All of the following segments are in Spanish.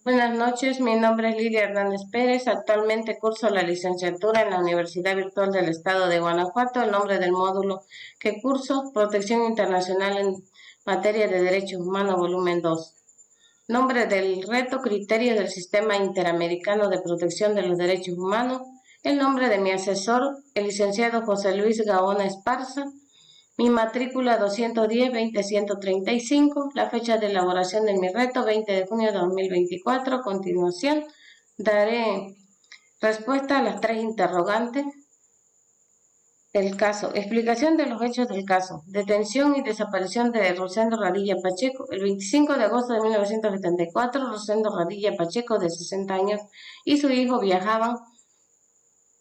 Buenas noches, mi nombre es Lilia Hernández Pérez. Actualmente curso la licenciatura en la Universidad Virtual del Estado de Guanajuato. El nombre del módulo que curso, Protección Internacional en Materia de Derechos Humanos, volumen 2. Nombre del reto, Criterios del Sistema Interamericano de Protección de los Derechos Humanos. El nombre de mi asesor, el licenciado José Luis Gaona Esparza. Mi matrícula 210-20135, la fecha de elaboración de mi reto 20 de junio de 2024. A continuación, daré respuesta a las tres interrogantes. El caso. Explicación de los hechos del caso. Detención y desaparición de Rosendo Radilla Pacheco. El 25 de agosto de 1974, Rosendo Radilla Pacheco, de 60 años, y su hijo viajaban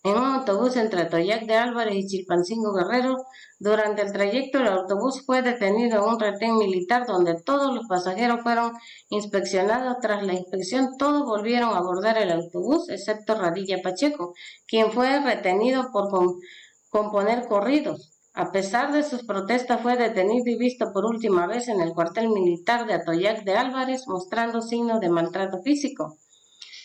en un autobús entre Atoyac de Álvarez y Chilpancingo Guerrero. Durante el trayecto, el autobús fue detenido en un retén militar donde todos los pasajeros fueron inspeccionados. Tras la inspección, todos volvieron a abordar el autobús, excepto Radilla Pacheco, quien fue retenido por componer corridos. A pesar de sus protestas, fue detenido y visto por última vez en el cuartel militar de Atoyac de Álvarez, mostrando signos de maltrato físico.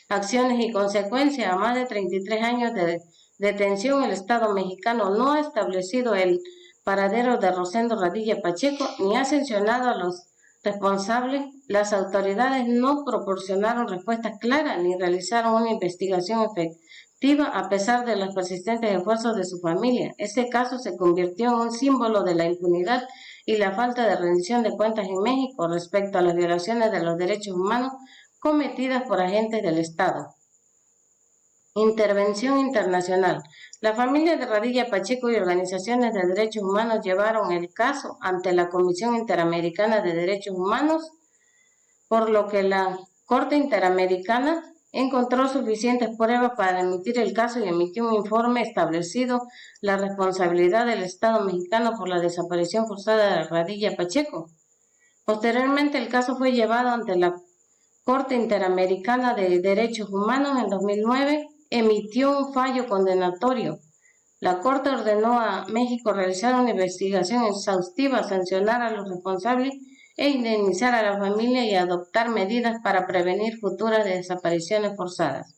Acciones y consecuencias. A más de 33 años de detención, el Estado mexicano no ha establecido el paradero de Rosendo Radilla Pacheco ni ha sancionado a los responsables. Las autoridades no proporcionaron respuestas claras ni realizaron una investigación efectiva a pesar de los persistentes esfuerzos de su familia. Este caso se convirtió en un símbolo de la impunidad y la falta de rendición de cuentas en México respecto a las violaciones de los derechos humanos cometidas por agentes del Estado. Intervención internacional. La familia de Radilla Pacheco y organizaciones de derechos humanos llevaron el caso ante la Comisión Interamericana de Derechos Humanos, por lo que la Corte Interamericana encontró suficientes pruebas para emitir el caso y emitió un informe establecido la responsabilidad del Estado mexicano por la desaparición forzada de Radilla Pacheco. Posteriormente, el caso fue llevado ante la Corte Interamericana de Derechos Humanos. En 2009 emitió un fallo condenatorio. La Corte ordenó a México realizar una investigación exhaustiva, sancionar a los responsables e indemnizar a la familia y adoptar medidas para prevenir futuras desapariciones forzadas.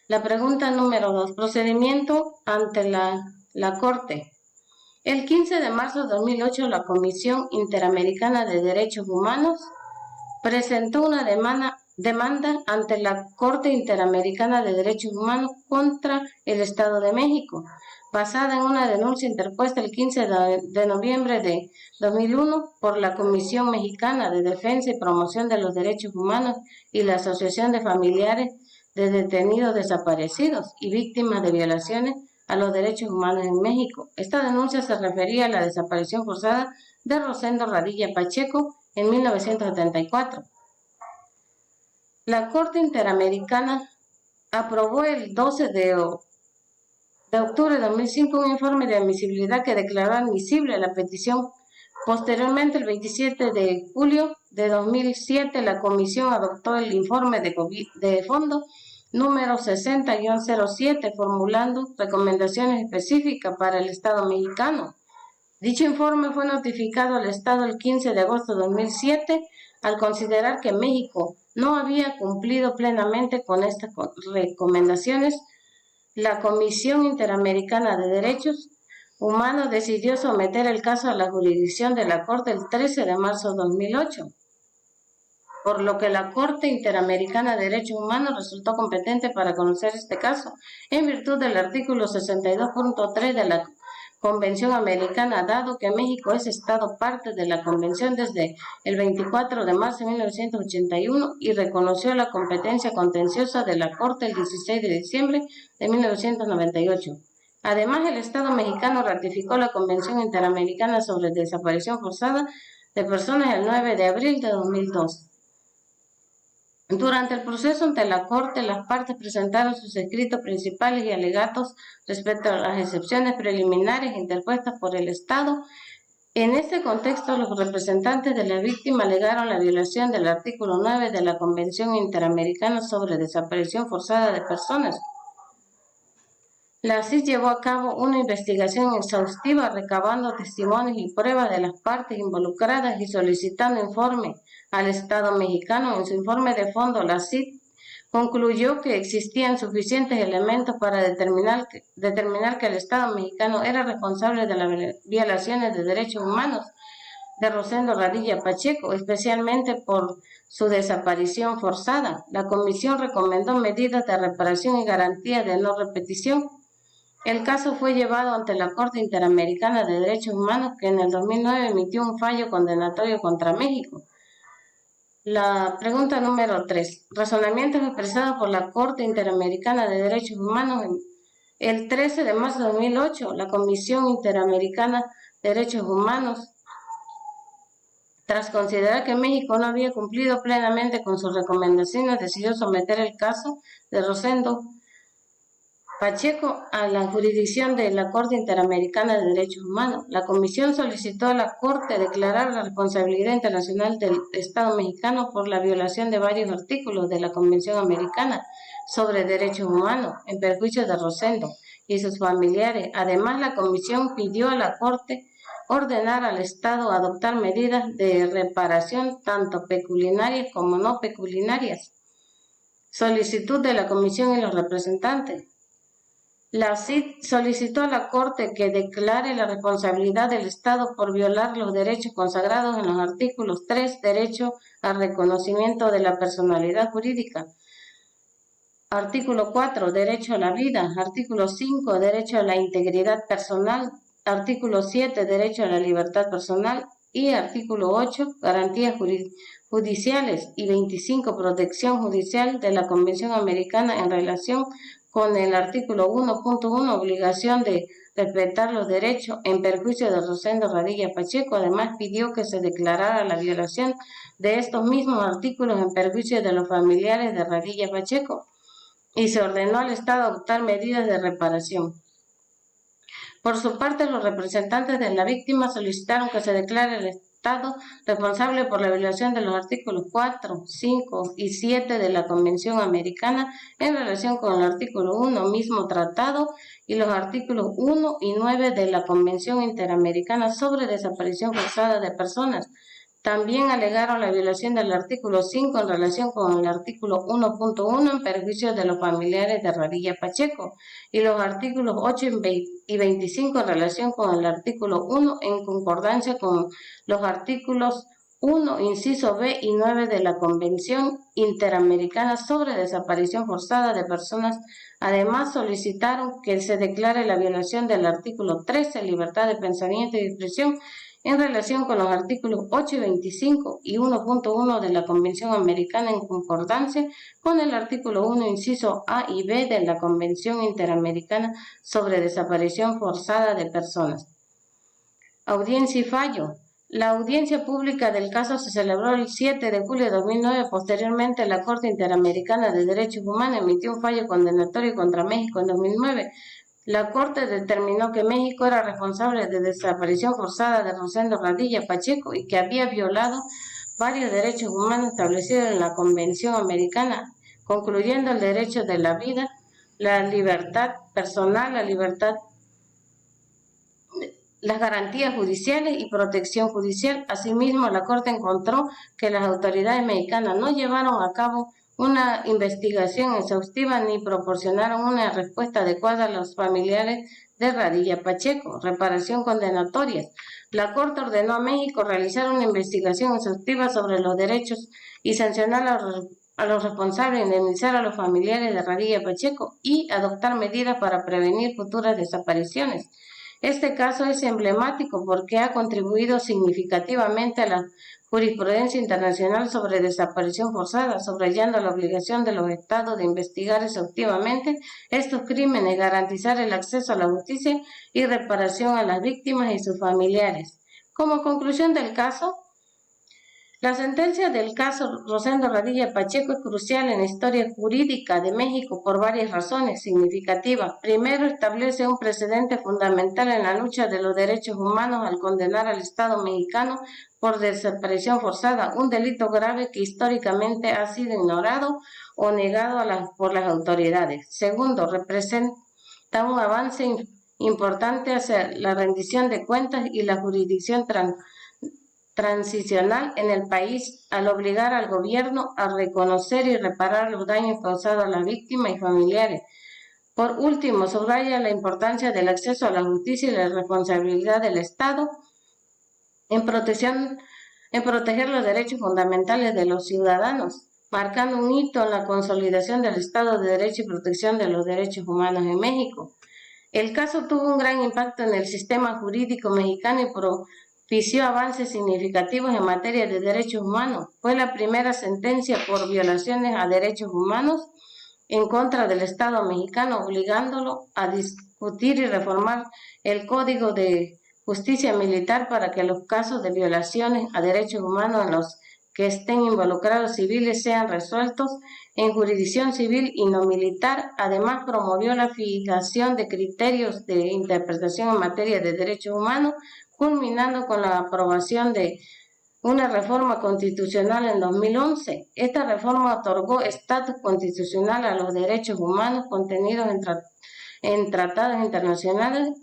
La pregunta número 2. Procedimiento ante la Corte. El 15 de marzo de 2008, la Comisión Interamericana de Derechos Humanos presentó una demanda ante la Corte Interamericana de Derechos Humanos contra el Estado de México, basada en una denuncia interpuesta el 15 de noviembre de 2001 por la Comisión Mexicana de Defensa y Promoción de los Derechos Humanos y la Asociación de Familiares de Detenidos Desaparecidos y Víctimas de Violaciones a los Derechos Humanos en México. Esta denuncia se refería a la desaparición forzada de Rosendo Radilla Pacheco en 1974. La Corte Interamericana aprobó el 12 de octubre de 2005 un informe de admisibilidad que declaró admisible la petición. Posteriormente, el 27 de julio de 2007, la Comisión adoptó el informe de fondo número 60-07, formulando recomendaciones específicas para el Estado mexicano. Dicho informe fue notificado al Estado el 15 de agosto de 2007 al considerar que México no había cumplido plenamente con estas recomendaciones. La Comisión Interamericana de Derechos Humanos decidió someter el caso a la jurisdicción de la Corte el 13 de marzo de 2008, por lo que la Corte Interamericana de Derechos Humanos resultó competente para conocer este caso en virtud del artículo 62.3 de la Convención Americana, dado que México es Estado parte de la Convención desde el 24 de marzo de 1981 y reconoció la competencia contenciosa de la Corte el 16 de diciembre de 1998. Además, el Estado mexicano ratificó la Convención Interamericana sobre Desaparición Forzada de Personas el 9 de abril de 2002. Durante el proceso ante la Corte, las partes presentaron sus escritos principales y alegatos respecto a las excepciones preliminares interpuestas por el Estado. En este contexto, los representantes de la víctima alegaron la violación del artículo 9 de la Convención Interamericana sobre Desaparición Forzada de Personas. La CIS llevó a cabo una investigación exhaustiva, recabando testimonios y pruebas de las partes involucradas y solicitando informes al Estado mexicano. En su informe de fondo, la CID concluyó que existían suficientes elementos para determinar que el Estado mexicano era responsable de las violaciones de derechos humanos de Rosendo Radilla Pacheco, especialmente por su desaparición forzada. La comisión recomendó medidas de reparación y garantía de no repetición. El caso fue llevado ante la Corte Interamericana de Derechos Humanos, que en el 2009 emitió un fallo condenatorio contra México. La pregunta número 3. Razonamientos expresados por la Corte Interamericana de Derechos Humanos. El 13 de marzo de 2008, la Comisión Interamericana de Derechos Humanos, tras considerar que México no había cumplido plenamente con sus recomendaciones, decidió someter el caso de Rosendo Pacheco a la jurisdicción de la Corte Interamericana de Derechos Humanos. La comisión solicitó a la Corte declarar la responsabilidad internacional del Estado mexicano por la violación de varios artículos de la Convención Americana sobre Derechos Humanos en perjuicio de Rosendo y sus familiares. Además, la comisión pidió a la Corte ordenar al Estado adoptar medidas de reparación tanto pecuniarias como no pecuniarias. Solicitud de la comisión y los representantes. La CID solicitó a la Corte que declare la responsabilidad del Estado por violar los derechos consagrados en los artículos 3, derecho al reconocimiento de la personalidad jurídica, artículo 4, derecho a la vida, artículo 5, derecho a la integridad personal, artículo 7, derecho a la libertad personal y artículo 8, garantías judiciales y 25, protección judicial de la Convención Americana en relación con el artículo 1.1, obligación de respetar los derechos en perjuicio de Rosendo Radilla Pacheco. Además, pidió que se declarara la violación de estos mismos artículos en perjuicio de los familiares de Radilla Pacheco y se ordenó al Estado adoptar medidas de reparación. Por su parte, los representantes de la víctima solicitaron que se declare el Estado responsable por la violación de los artículos 4, 5 y 7 de la Convención Americana en relación con el artículo 1 mismo tratado y los artículos 1 y 9 de la Convención Interamericana sobre Desaparición Forzada de Personas. También alegaron la violación del artículo 5 en relación con el artículo 1.1 en perjuicio de los familiares de Radilla Pacheco y los artículos 8 y 25 en relación con el artículo 1 en concordancia con los artículos 1, inciso B y 9 de la Convención Interamericana sobre Desaparición Forzada de Personas. Además, solicitaron que se declare la violación del artículo 13, libertad de pensamiento y expresión, en relación con los artículos 8 y 25 y 1.1 de la Convención Americana en concordancia con el artículo 1, inciso A y B de la Convención Interamericana sobre Desaparición Forzada de Personas. Audiencia y fallo. La audiencia pública del caso se celebró el 7 de julio de 2009. Posteriormente, la Corte Interamericana de Derechos Humanos emitió un fallo condenatorio contra México en 2009. La Corte determinó que México era responsable de desaparición forzada de Rosendo Radilla Pacheco y que había violado varios derechos humanos establecidos en la Convención Americana, concluyendo el derecho de la vida, la libertad personal, las garantías judiciales y protección judicial. Asimismo, la Corte encontró que las autoridades mexicanas no llevaron a cabo una investigación exhaustiva ni proporcionaron una respuesta adecuada a los familiares de Radilla Pacheco. Reparación condenatoria. La Corte ordenó a México realizar una investigación exhaustiva sobre los derechos y sancionar a los responsables, indemnizar a los familiares de Radilla Pacheco y adoptar medidas para prevenir futuras desapariciones. Este caso es emblemático porque ha contribuido significativamente a la jurisprudencia internacional sobre desaparición forzada, subrayando la obligación de los estados de investigar exhaustivamente estos crímenes, garantizar el acceso a la justicia y reparación a las víctimas y sus familiares. Como conclusión del caso, la sentencia del caso Rosendo Radilla Pacheco es crucial en la historia jurídica de México por varias razones significativas. Primero, establece un precedente fundamental en la lucha de los derechos humanos al condenar al Estado mexicano por desaparición forzada, un delito grave que históricamente ha sido ignorado o negado por las autoridades. Segundo, representa un avance importante hacia la rendición de cuentas y la jurisdicción transicional en el país al obligar al gobierno a reconocer y reparar los daños causados a la víctima y familiares. Por último, subraya la importancia del acceso a la justicia y la responsabilidad del Estado en proteger los derechos fundamentales de los ciudadanos, marcando un hito en la consolidación del Estado de Derecho y protección de los derechos humanos en México. El caso tuvo un gran impacto en el sistema jurídico mexicano y propició avances significativos en materia de derechos humanos. Fue la primera sentencia por violaciones a derechos humanos en contra del Estado mexicano, obligándolo a discutir y reformar el Código de Justicia Militar para que los casos de violaciones a derechos humanos en los que estén involucrados civiles sean resueltos en jurisdicción civil y no militar. Además, promovió la fijación de criterios de interpretación en materia de derechos humanos, culminando con la aprobación de una reforma constitucional en 2011. Esta reforma otorgó estatus constitucional a los derechos humanos contenidos en tratados internacionales,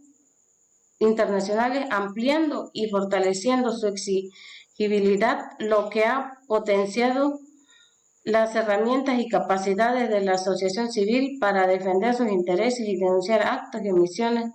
ampliando y fortaleciendo su exigibilidad, lo que ha potenciado las herramientas y capacidades de la asociación civil para defender sus intereses y denunciar actos y omisiones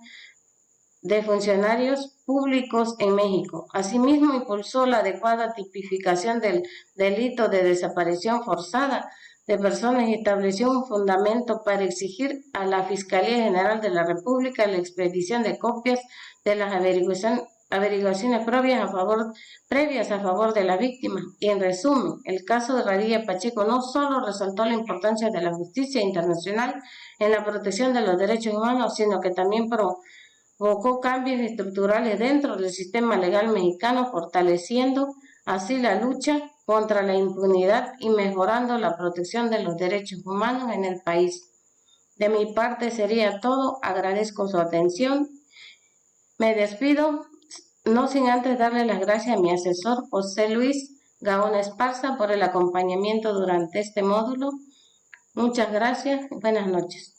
de funcionarios públicos en México. Asimismo, impulsó la adecuada tipificación del delito de desaparición forzada de personas y estableció un fundamento para exigir a la Fiscalía General de la República la expedición de copias de las averiguaciones previas a favor de la víctima. Y en resumen, el caso de Radilla Pacheco no solo resaltó la importancia de la justicia internacional en la protección de los derechos humanos, sino que también provocó cambios estructurales dentro del sistema legal mexicano, fortaleciendo así la lucha contra la impunidad y mejorando la protección de los derechos humanos en el país. De mi parte sería todo. Agradezco su atención. Me despido, no sin antes darle las gracias a mi asesor José Luis Gaona Esparza por el acompañamiento durante este módulo. Muchas gracias y buenas noches.